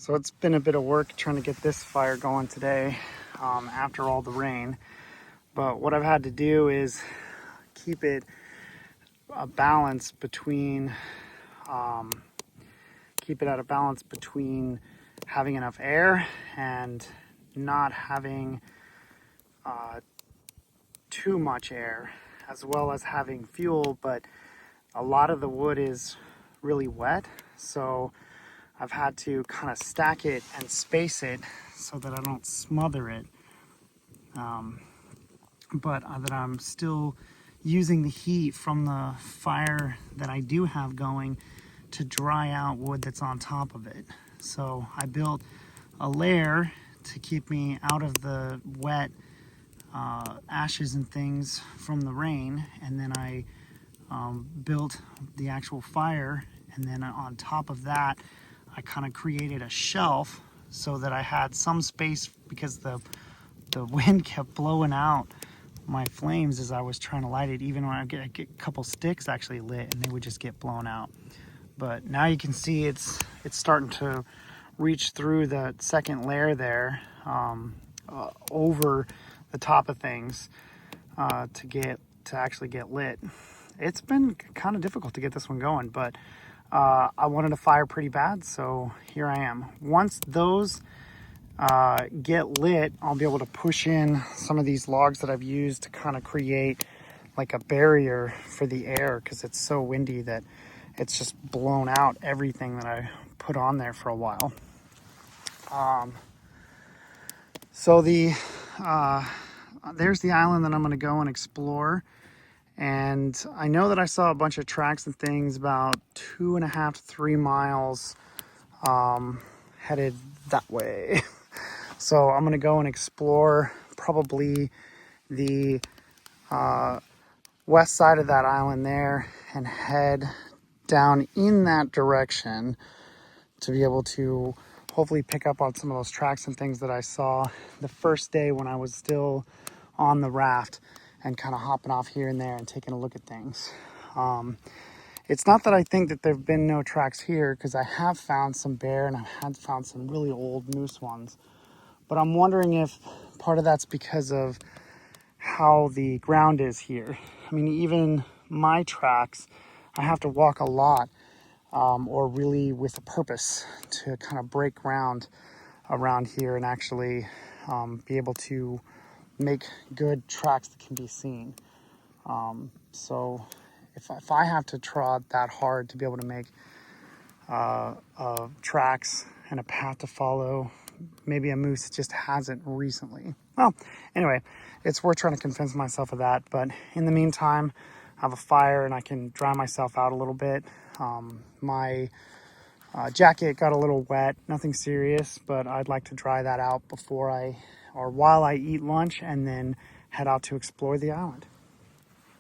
So it's been a bit of work trying to get this fire going today after all the rain. But what I've had to do is keep it a balance between, keep it at a balance between having enough air and not having too much air, as well as having fuel. But a lot of the wood is really wet, so I've had to kind of stack it and space it so that I don't smother it. But that I'm still using the heat from the fire that I do have going to dry out wood that's on top of it. So I built a layer to keep me out of the wet ashes and things from the rain, and then I built the actual fire, and then on top of that I kind of created a shelf so that I had some space, because the wind kept blowing out my flames as I was trying to light it. Even when I get a couple sticks actually lit, and they would just get blown out. But now you can see it's starting to reach through the second layer there, over the top of things, to actually get lit. It's been kind of difficult to get this one going, but I wanted a fire pretty bad, so here I am. Once those get lit, I'll be able to push in some of these logs that I've used to kind of create like a barrier for the air, because it's so windy that it's just blown out everything that I put on there for a while. So there's the island that I'm going to go and explore. And I know that I saw a bunch of tracks and things about 2.5 to 3 miles headed that way. So I'm going to go and explore probably the west side of that island there and head down in that direction to be able to hopefully pick up on some of those tracks and things that I saw the first day when I was still on the raft and kind of hopping off here and there and taking a look at things. It's not that I think that there have been no tracks here, because I have found some bear and I had found some really old moose ones. But I'm wondering if part of that's because of how the ground is here. I mean, even my tracks, I have to walk a lot, or really with a purpose, to kind of break ground around here and actually be able to make good tracks that can be seen. So if I have to trot that hard to be able to make tracks and a path to follow, maybe a moose just hasn't recently. Well, anyway, it's worth trying to convince myself of that. But in the meantime, I have a fire and I can dry myself out a little bit. My jacket got a little wet, nothing serious, but I'd like to dry that out before while I eat lunch, and then head out to explore the island.